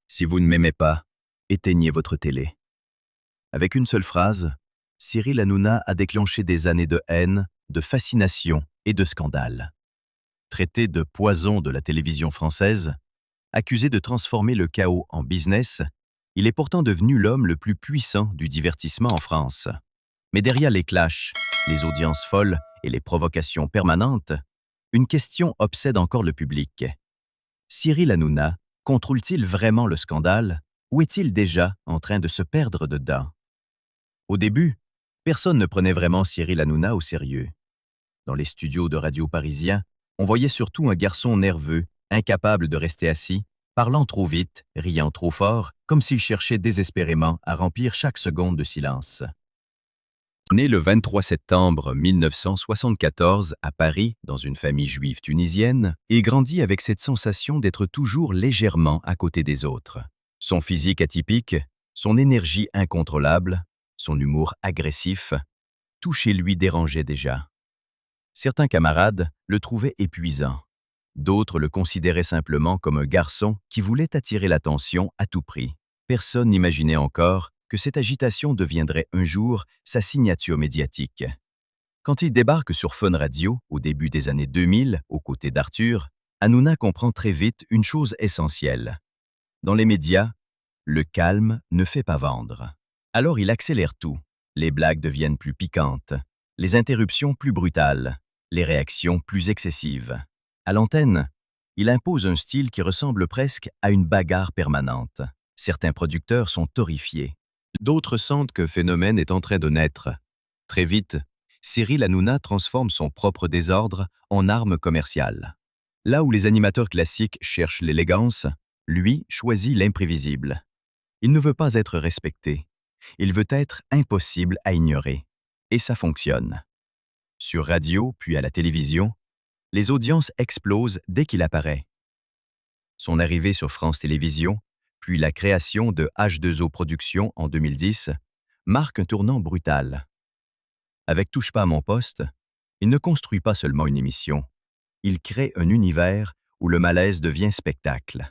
Si vous ne m'aimez pas, éteignez votre télé. Avec une seule phrase, Cyril Hanouna a déclenché des années de haine, de fascination et de scandale. Traité de poison de la télévision française, accusé de transformer le chaos en business, il est pourtant devenu l'homme le plus puissant du divertissement en France. Mais derrière les clashs, les audiences folles et les provocations permanentes, une question obsède encore le public. Cyril Hanouna contrôle-t-il vraiment le scandale ou est-il déjà en train de se perdre dedans? Au début, personne ne prenait vraiment Cyril Hanouna au sérieux. Dans les studios de radio parisiens, on voyait surtout un garçon nerveux, incapable de rester assis, parlant trop vite, riant trop fort, comme s'il cherchait désespérément à remplir chaque seconde de silence. Né le 23 septembre 1974 à Paris, dans une famille juive tunisienne, il grandit avec cette sensation d'être toujours légèrement à côté des autres. Son physique atypique, son énergie incontrôlable, son humour agressif, tout chez lui dérangeait déjà. Certains camarades le trouvaient épuisant. D'autres le considéraient simplement comme un garçon qui voulait attirer l'attention à tout prix. Personne n'imaginait encore que cette agitation deviendrait un jour sa signature médiatique. Quand il débarque sur Fun Radio, au début des années 2000, aux côtés d'Arthur, Hanouna comprend très vite une chose essentielle. Dans les médias, le calme ne fait pas vendre. Alors il accélère tout. Les blagues deviennent plus piquantes, les interruptions plus brutales, les réactions plus excessives. À l'antenne, il impose un style qui ressemble presque à une bagarre permanente. Certains producteurs sont horrifiés. D'autres sentent qu'un phénomène est en train de naître. Très vite, Cyril Hanouna transforme son propre désordre en arme commerciale. Là où les animateurs classiques cherchent l'élégance, lui choisit l'imprévisible. Il ne veut pas être respecté. Il veut être impossible à ignorer. Et ça fonctionne. Sur radio, puis à la télévision, les audiences explosent dès qu'il apparaît. Son arrivée sur France Télévisions, puis la création de H2O Productions en 2010, marque un tournant brutal. Avec Touche pas à mon poste, il ne construit pas seulement une émission, il crée un univers où le malaise devient spectacle.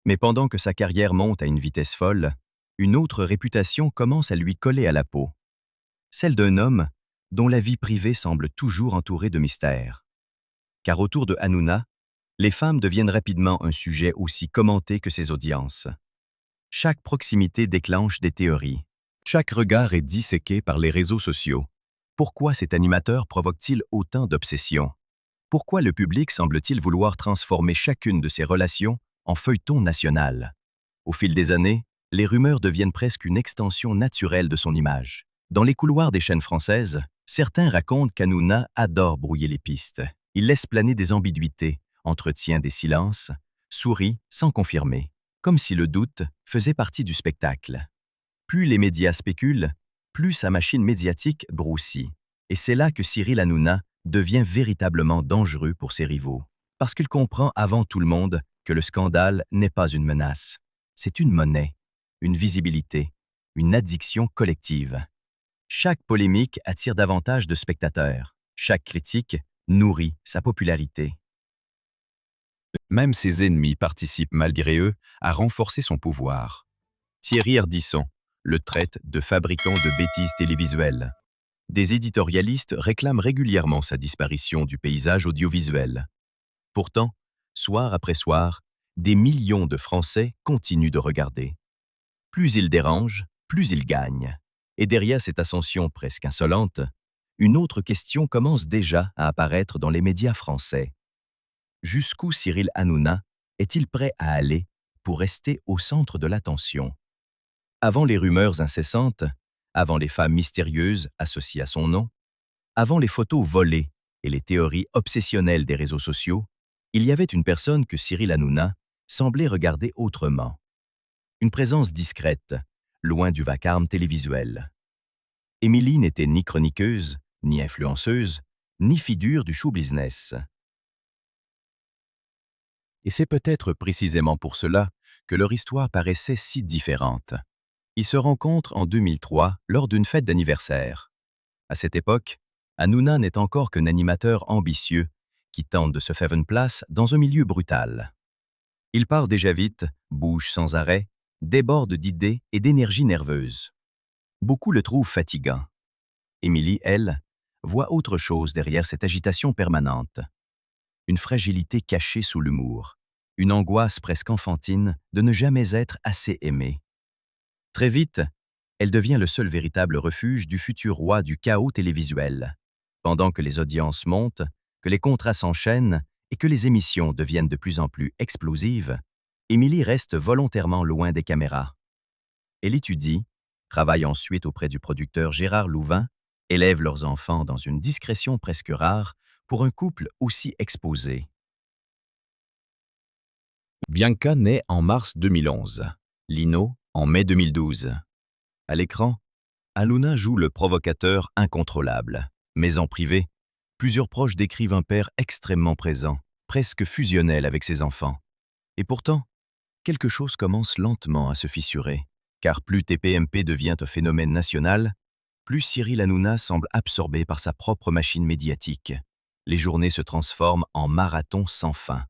Mais pendant que sa carrière monte à une vitesse folle, une autre réputation commence à lui coller à la peau. Celle d'un homme dont la vie privée semble toujours entourée de mystères. Car autour de Hanouna, les femmes deviennent rapidement un sujet aussi commenté que ses audiences. Chaque proximité déclenche des théories. Chaque regard est disséqué par les réseaux sociaux. Pourquoi cet animateur provoque-t-il autant d'obsessions? Pourquoi le public semble-t-il vouloir transformer chacune de ses relations en feuilleton national? Au fil des années, les rumeurs deviennent presque une extension naturelle de son image. Dans les couloirs des chaînes françaises, certains racontent qu'Hanouna adore brouiller les pistes. Il laisse planer des ambiguïtés, entretient des silences, sourit sans confirmer, comme si le doute faisait partie du spectacle. Plus les médias spéculent, plus sa machine médiatique grossit. Et c'est là que Cyril Hanouna devient véritablement dangereux pour ses rivaux. Parce qu'il comprend avant tout le monde que le scandale n'est pas une menace. C'est une monnaie, une visibilité, une addiction collective. Chaque polémique attire davantage de spectateurs. Chaque critique nourrit sa popularité. Même ses ennemis participent malgré eux à renforcer son pouvoir. Thierry Ardisson le traite de fabricant de bêtises télévisuelles. Des éditorialistes réclament régulièrement sa disparition du paysage audiovisuel. Pourtant, soir après soir, des millions de Français continuent de regarder. Plus il dérange, plus il gagne. Et derrière cette ascension presque insolente, une autre question commence déjà à apparaître dans les médias français. Jusqu'où Cyril Hanouna est-il prêt à aller pour rester au centre de l'attention? Avant les rumeurs incessantes, avant les femmes mystérieuses associées à son nom, avant les photos volées et les théories obsessionnelles des réseaux sociaux, il y avait une personne que Cyril Hanouna semblait regarder autrement. Une présence discrète, loin du vacarme télévisuel. Émilie n'était ni chroniqueuse, ni influenceuse, ni figure du show business. Et c'est peut-être précisément pour cela que leur histoire paraissait si différente. Ils se rencontrent en 2003 lors d'une fête d'anniversaire. À cette époque, Hanouna n'est encore qu'un animateur ambitieux qui tente de se faire une place dans un milieu brutal. Il part déjà vite, bouge sans arrêt, déborde d'idées et d'énergie nerveuse. Beaucoup le trouvent fatigant. Émilie, elle, voit autre chose derrière cette agitation permanente. Une fragilité cachée sous l'humour, une angoisse presque enfantine de ne jamais être assez aimée. Très vite, elle devient le seul véritable refuge du futur roi du chaos télévisuel. Pendant que les audiences montent, que les contrats s'enchaînent et que les émissions deviennent de plus en plus explosives, Émilie reste volontairement loin des caméras. Elle étudie, travaille ensuite auprès du producteur Gérard Louvain, élève leurs enfants dans une discrétion presque rare pour un couple aussi exposé. Bianca naît en mars 2011, Lino en mai 2012. À l'écran, Hanouna joue le provocateur incontrôlable. Mais en privé, plusieurs proches décrivent un père extrêmement présent, presque fusionnel avec ses enfants. Et pourtant, quelque chose commence lentement à se fissurer. Car plus TPMP devient un phénomène national, plus Cyril Hanouna semble absorbé par sa propre machine médiatique. Les journées se transforment en marathon sans fin.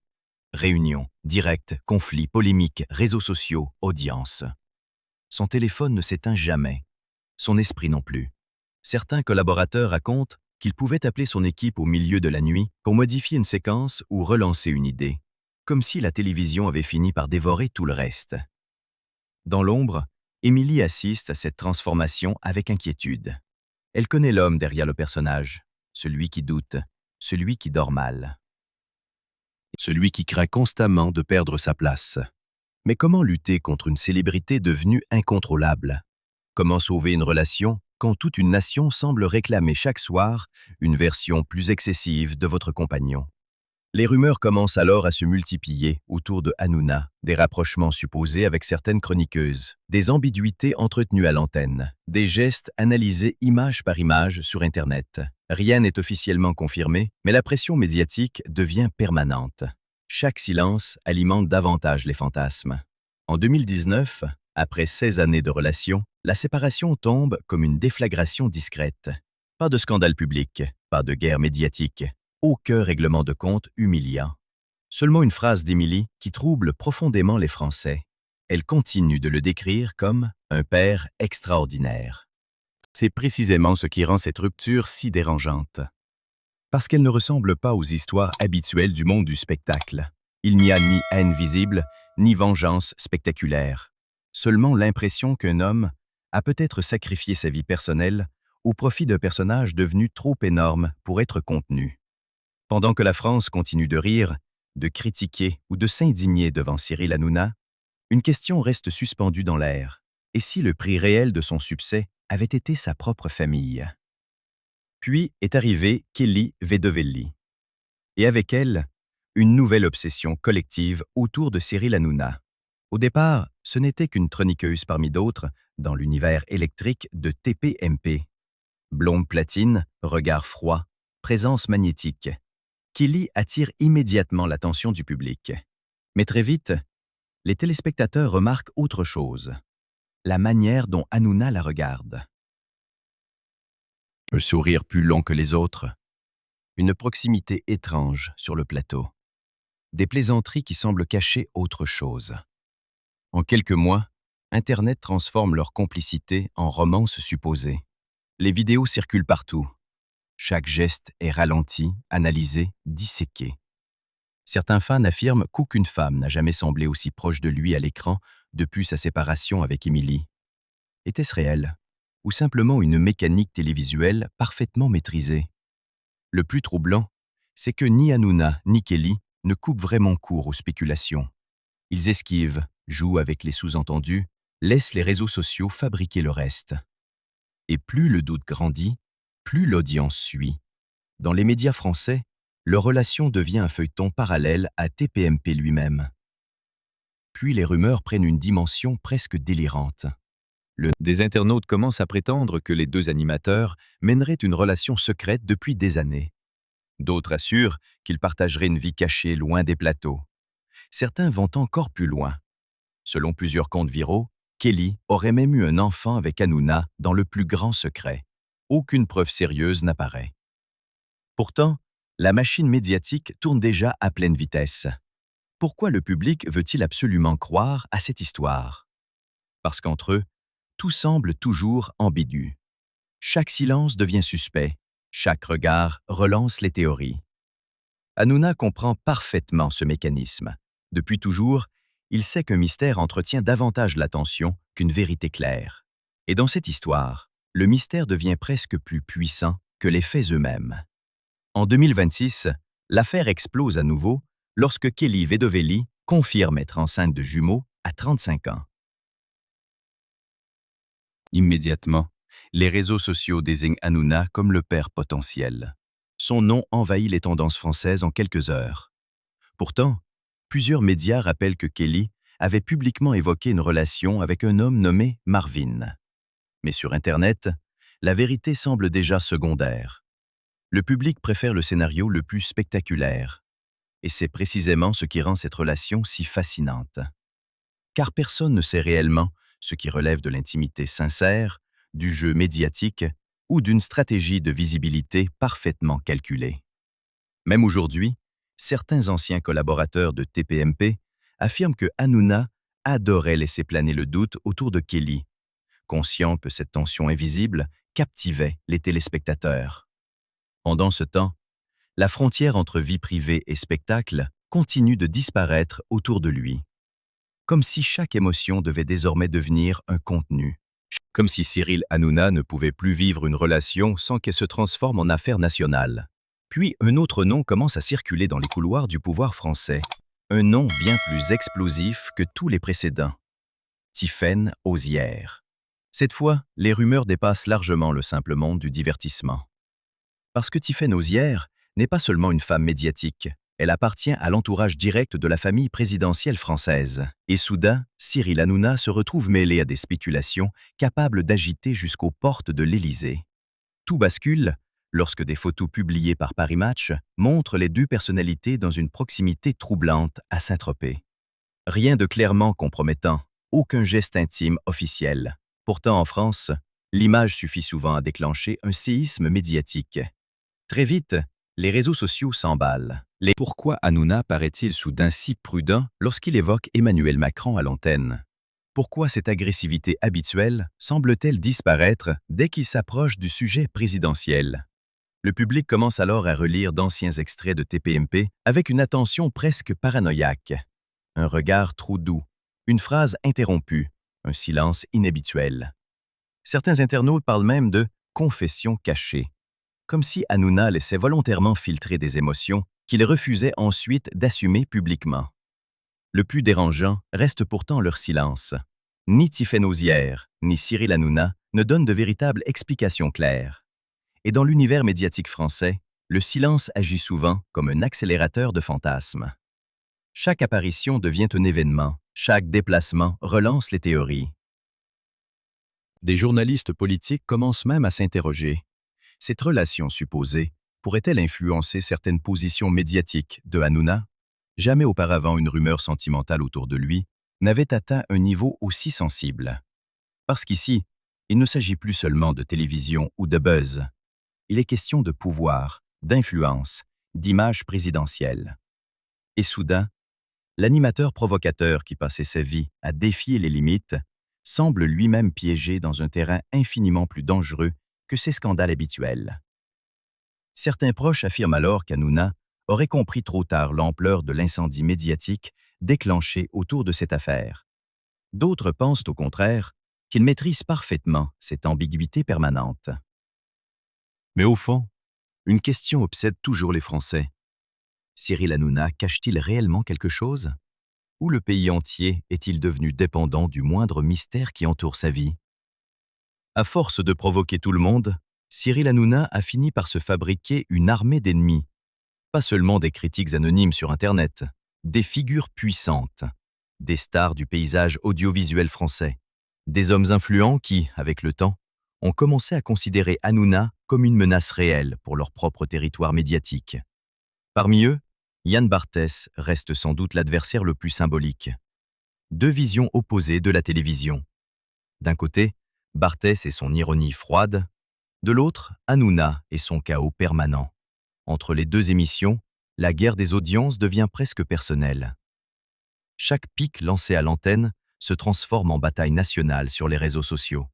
Réunions, directs, conflits, polémiques, réseaux sociaux, audiences. Son téléphone ne s'éteint jamais. Son esprit non plus. Certains collaborateurs racontent qu'il pouvait appeler son équipe au milieu de la nuit pour modifier une séquence ou relancer une idée, comme si la télévision avait fini par dévorer tout le reste. Dans l'ombre, Émilie assiste à cette transformation avec inquiétude. Elle connaît l'homme derrière le personnage, celui qui doute, celui qui dort mal. Celui qui craint constamment de perdre sa place. Mais comment lutter contre une célébrité devenue incontrôlable? Comment sauver une relation quand toute une nation semble réclamer chaque soir une version plus excessive de votre compagnon? Les rumeurs commencent alors à se multiplier autour de Hanouna, des rapprochements supposés avec certaines chroniqueuses, des ambiguïtés entretenues à l'antenne, des gestes analysés image par image sur Internet. Rien n'est officiellement confirmé, mais la pression médiatique devient permanente. Chaque silence alimente davantage les fantasmes. En 2019, après 16 années de relation, la séparation tombe comme une déflagration discrète. Pas de scandale public, pas de guerre médiatique, aucun règlement de compte humiliant. Seulement une phrase d'Émilie qui trouble profondément les Français. Elle continue de le décrire comme un père extraordinaire. C'est précisément ce qui rend cette rupture si dérangeante. Parce qu'elle ne ressemble pas aux histoires habituelles du monde du spectacle. Il n'y a ni haine visible, ni vengeance spectaculaire. Seulement l'impression qu'un homme a peut-être sacrifié sa vie personnelle au profit d'un personnage devenu trop énorme pour être contenu. Pendant que la France continue de rire, de critiquer ou de s'indigner devant Cyril Hanouna, une question reste suspendue dans l'air. Et si le prix réel de son succès avait été sa propre famille? Puis est arrivée Kelly Vedovelli. Et avec elle, une nouvelle obsession collective autour de Cyril Hanouna. Au départ, ce n'était qu'une chroniqueuse parmi d'autres dans l'univers électrique de TPMP. Blonde platine, regard froid, présence magnétique. Kelly attire immédiatement l'attention du public. Mais très vite, les téléspectateurs remarquent autre chose. La manière dont Hanouna la regarde. Un sourire plus long que les autres. Une proximité étrange sur le plateau. Des plaisanteries qui semblent cacher autre chose. En quelques mois, Internet transforme leur complicité en romance supposée. Les vidéos circulent partout. Chaque geste est ralenti, analysé, disséqué. Certains fans affirment qu'aucune femme n'a jamais semblé aussi proche de lui à l'écran depuis sa séparation avec Émilie. Était-ce réel? Ou simplement une mécanique télévisuelle parfaitement maîtrisée? Le plus troublant, c'est que ni Hanouna ni Kelly ne coupent vraiment court aux spéculations. Ils esquivent, jouent avec les sous-entendus, laissent les réseaux sociaux fabriquer le reste. Et plus le doute grandit, plus l'audience suit. Dans les médias français, leur relation devient un feuilleton parallèle à TPMP lui-même. Puis les rumeurs prennent une dimension presque délirante. Des internautes commencent à prétendre que les deux animateurs mèneraient une relation secrète depuis des années. D'autres assurent qu'ils partageraient une vie cachée loin des plateaux. Certains vont encore plus loin. Selon plusieurs comptes viraux, Kelly aurait même eu un enfant avec Hanouna dans le plus grand secret. Aucune preuve sérieuse n'apparaît. Pourtant, la machine médiatique tourne déjà à pleine vitesse. Pourquoi le public veut-il absolument croire à cette histoire? Parce qu'entre eux, tout semble toujours ambigu. Chaque silence devient suspect, chaque regard relance les théories. Hanouna comprend parfaitement ce mécanisme. Depuis toujours, il sait qu'un mystère entretient davantage l'attention qu'une vérité claire. Et dans cette histoire, le mystère devient presque plus puissant que les faits eux-mêmes. En 2026, l'affaire explose à nouveau lorsque Kelly Vedovelli confirme être enceinte de jumeaux à 35 ans. Immédiatement, les réseaux sociaux désignent Hanouna comme le père potentiel. Son nom envahit les tendances françaises en quelques heures. Pourtant, plusieurs médias rappellent que Kelly avait publiquement évoqué une relation avec un homme nommé Marvin. Mais sur Internet, la vérité semble déjà secondaire. Le public préfère le scénario le plus spectaculaire. Et c'est précisément ce qui rend cette relation si fascinante. Car personne ne sait réellement ce qui relève de l'intimité sincère, du jeu médiatique ou d'une stratégie de visibilité parfaitement calculée. Même aujourd'hui, certains anciens collaborateurs de TPMP affirment que Hanouna adorait laisser planer le doute autour de Kelly, conscient que cette tension invisible captivait les téléspectateurs. Pendant ce temps, la frontière entre vie privée et spectacle continue de disparaître autour de lui. Comme si chaque émotion devait désormais devenir un contenu. Comme si Cyril Hanouna ne pouvait plus vivre une relation sans qu'elle se transforme en affaire nationale. Puis un autre nom commence à circuler dans les couloirs du pouvoir français. Un nom bien plus explosif que tous les précédents. Tiffaine Auzière. Cette fois, les rumeurs dépassent largement le simple monde du divertissement. Parce que Tiffaine Auzière n'est pas seulement une femme médiatique, elle appartient à l'entourage direct de la famille présidentielle française. Et soudain, Cyril Hanouna se retrouve mêlé à des spéculations capables d'agiter jusqu'aux portes de l'Élysée. Tout bascule lorsque des photos publiées par Paris Match montrent les deux personnalités dans une proximité troublante à Saint-Tropez. Rien de clairement compromettant, aucun geste intime officiel. Pourtant, en France, l'image suffit souvent à déclencher un séisme médiatique. Très vite, les réseaux sociaux s'emballent. Pourquoi Hanouna paraît-il soudain si prudent lorsqu'il évoque Emmanuel Macron à l'antenne? Pourquoi cette agressivité habituelle semble-t-elle disparaître dès qu'il s'approche du sujet présidentiel? Le public commence alors à relire d'anciens extraits de TPMP avec une attention presque paranoïaque. Un regard trop doux, une phrase interrompue, un silence inhabituel. Certains internautes parlent même de « confession cachée », comme si Hanouna laissait volontairement filtrer des émotions qu'il refusait ensuite d'assumer publiquement. Le plus dérangeant reste pourtant leur silence. Ni Tiffaine Auzière, ni Cyril Hanouna ne donnent de véritables explications claires. Et dans l'univers médiatique français, le silence agit souvent comme un accélérateur de fantasmes. Chaque apparition devient un événement, chaque déplacement relance les théories. Des journalistes politiques commencent même à s'interroger. Cette relation supposée pourrait-elle influencer certaines positions médiatiques de Hanouna? Jamais auparavant une rumeur sentimentale autour de lui n'avait atteint un niveau aussi sensible. Parce qu'ici, il ne s'agit plus seulement de télévision ou de buzz. Il est question de pouvoir, d'influence, d'image présidentielle. Et soudain, l'animateur provocateur qui passait sa vie à défier les limites semble lui-même piégé dans un terrain infiniment plus dangereux que ses scandales habituels. Certains proches affirment alors qu'Hanouna aurait compris trop tard l'ampleur de l'incendie médiatique déclenché autour de cette affaire. D'autres pensent au contraire qu'il maîtrise parfaitement cette ambiguïté permanente. Mais au fond, une question obsède toujours les Français. Cyril Hanouna cache-t-il réellement quelque chose? Ou le pays entier est-il devenu dépendant du moindre mystère qui entoure sa vie? À force de provoquer tout le monde, Cyril Hanouna a fini par se fabriquer une armée d'ennemis. Pas seulement des critiques anonymes sur Internet, des figures puissantes, des stars du paysage audiovisuel français, des hommes influents qui, avec le temps, ont commencé à considérer Hanouna comme une menace réelle pour leur propre territoire médiatique. Parmi eux, Yann Barthès reste sans doute l'adversaire le plus symbolique. Deux visions opposées de la télévision. D'un côté, Barthès et son ironie froide, de l'autre, Hanouna et son chaos permanent. Entre les deux émissions, la guerre des audiences devient presque personnelle. chaque pic lancé à l'antenne se transforme en bataille nationale sur les réseaux sociaux.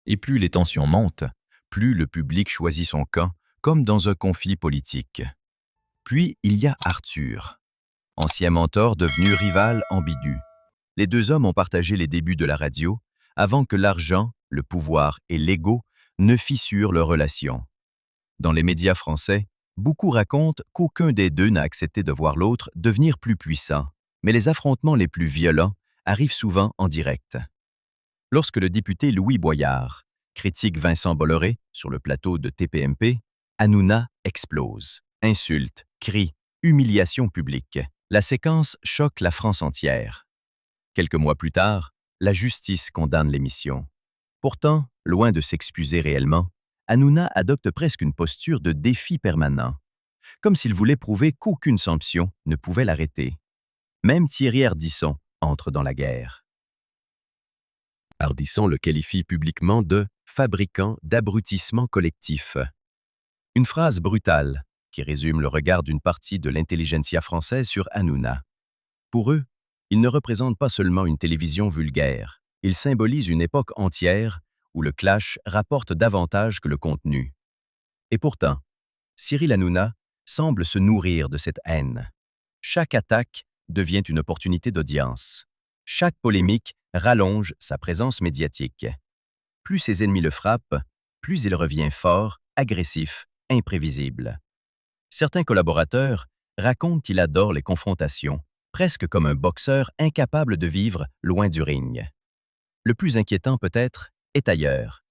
Et plus les tensions montent, plus le public choisit son camp, comme dans un conflit politique. Puis il y a Arthur, ancien mentor devenu rival ambigu. Les deux hommes ont partagé les débuts de la radio avant que l'argent, le pouvoir et l'ego ne fissurent leur relation. Dans les médias français, beaucoup racontent qu'aucun des deux n'a accepté de voir l'autre devenir plus puissant, mais les affrontements les plus violents arrivent souvent en direct. Lorsque le député Louis Boyard critique Vincent Bolloré sur le plateau de TPMP, Hanouna explose. Insultes, cris, humiliation publique. La séquence choque la France entière. Quelques mois plus tard, la justice condamne l'émission. Pourtant, loin de s'excuser réellement, Hanouna adopte presque une posture de défi permanent, comme s'il voulait prouver qu'aucune sanction ne pouvait l'arrêter. Même Thierry Ardisson entre dans la guerre. Ardisson le qualifie publiquement de « fabricant d'abrutissement collectif ». Une phrase brutale qui résume le regard d'une partie de l'intelligentsia française sur Hanouna. Pour eux, il ne représente pas seulement une télévision vulgaire, il symbolise une époque entière où le clash rapporte davantage que le contenu. Et pourtant, Cyril Hanouna semble se nourrir de cette haine. Chaque attaque devient une opportunité d'audience. Chaque polémique rallonge sa présence médiatique. Plus ses ennemis le frappent, plus il revient fort, agressif, imprévisible. Certains collaborateurs racontent qu'il adore les confrontations, presque comme un boxeur incapable de vivre loin du ring. Le plus inquiétant peut-être est ailleurs.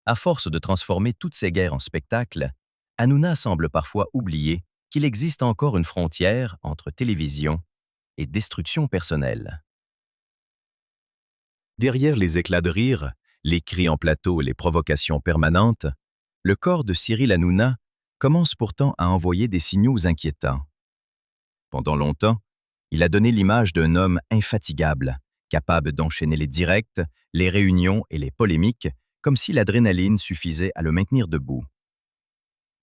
À force de transformer toutes ces guerres en spectacle, Hanouna semble parfois oublier qu'il existe encore une frontière entre télévision et destruction personnelle. Derrière les éclats de rire, les cris en plateau et les provocations permanentes, le corps de Cyril Hanouna commence pourtant à envoyer des signaux inquiétants. Pendant longtemps, il a donné l'image d'un homme infatigable, capable d'enchaîner les directs, les réunions et les polémiques, comme si l'adrénaline suffisait à le maintenir debout.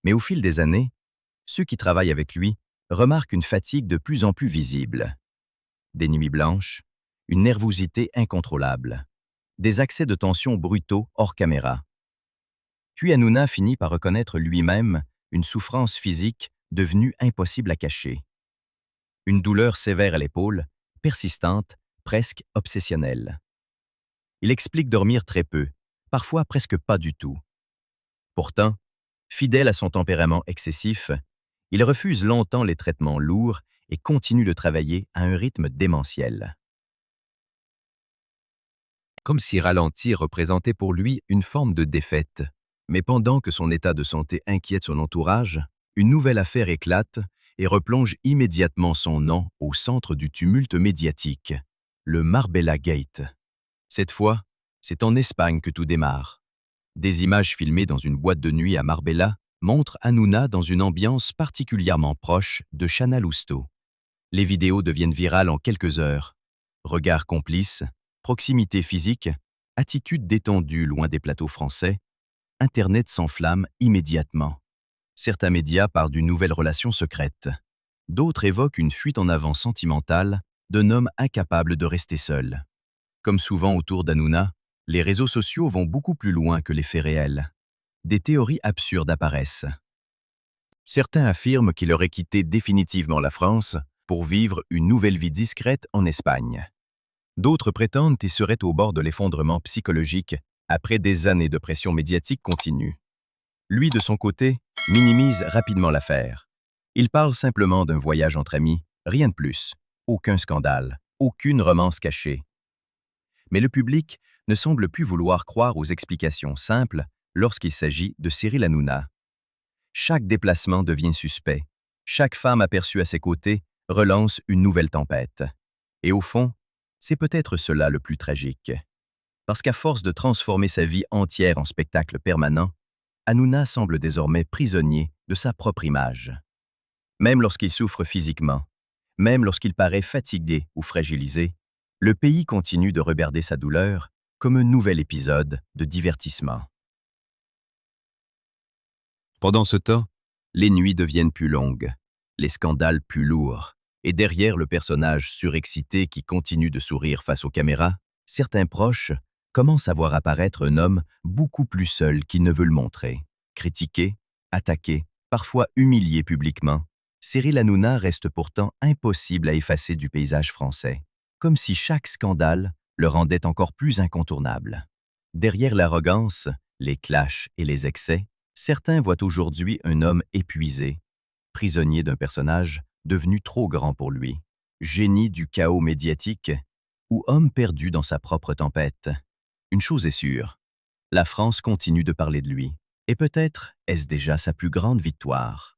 Mais au fil des années, ceux qui travaillent avec lui remarquent une fatigue de plus en plus visible. Des nuits blanches, une nervosité incontrôlable, des accès de tension brutaux hors caméra. Puis Hanouna finit par reconnaître lui-même une souffrance physique devenue impossible à cacher. Une douleur sévère à l'épaule, persistante, presque obsessionnelle. Il explique dormir très peu, parfois presque pas du tout. Pourtant, fidèle à son tempérament excessif, il refuse longtemps les traitements lourds et continue de travailler à un rythme démentiel. Comme si ralentir représentait pour lui une forme de défaite. Mais pendant que son état de santé inquiète son entourage, une nouvelle affaire éclate et replonge immédiatement son nom au centre du tumulte médiatique, le Marbella Gate. Cette fois, c'est en Espagne que tout démarre. Des images filmées dans une boîte de nuit à Marbella montrent Hanouna dans une ambiance particulièrement proche de Chana Lousteau. Les vidéos deviennent virales en quelques heures. Regards complices, proximité physique, attitude détendue loin des plateaux français, Internet s'enflamme immédiatement. Certains médias parlent d'une nouvelle relation secrète. D'autres évoquent une fuite en avant sentimentale d'un homme incapable de rester seul. Comme souvent autour d'Hanouna, les réseaux sociaux vont beaucoup plus loin que les faits réels. Des théories absurdes apparaissent. Certains affirment qu'il aurait quitté définitivement la France pour vivre une nouvelle vie discrète en Espagne. D'autres prétendent qu'il serait au bord de l'effondrement psychologique après des années de pression médiatique continue. Lui, de son côté, minimise rapidement l'affaire. Il parle simplement d'un voyage entre amis, rien de plus. Aucun scandale, aucune romance cachée. Mais le public ne semble plus vouloir croire aux explications simples lorsqu'il s'agit de Cyril Hanouna. Chaque déplacement devient suspect. Chaque femme aperçue à ses côtés relance une nouvelle tempête. Et au fond, c'est peut-être cela le plus tragique. Parce qu'à force de transformer sa vie entière en spectacle permanent, Hanouna semble désormais prisonnier de sa propre image. Même lorsqu'il souffre physiquement, même lorsqu'il paraît fatigué ou fragilisé, le pays continue de regarder sa douleur comme un nouvel épisode de divertissement. Pendant ce temps, les nuits deviennent plus longues, les scandales plus lourds, Et derrière le personnage surexcité qui continue de sourire face aux caméras, certains proches commencent à voir apparaître un homme beaucoup plus seul qu'il ne veut le montrer. Critiqué, attaqué, parfois humilié publiquement, Cyril Hanouna reste pourtant impossible à effacer du paysage français, comme si chaque scandale le rendait encore plus incontournable. Derrière l'arrogance, les clashs et les excès, certains voient aujourd'hui un homme épuisé, prisonnier d'un personnage devenu trop grand pour lui, génie du chaos médiatique ou homme perdu dans sa propre tempête. Une chose est sûre, la France continue de parler de lui, et peut-être est-ce déjà sa plus grande victoire.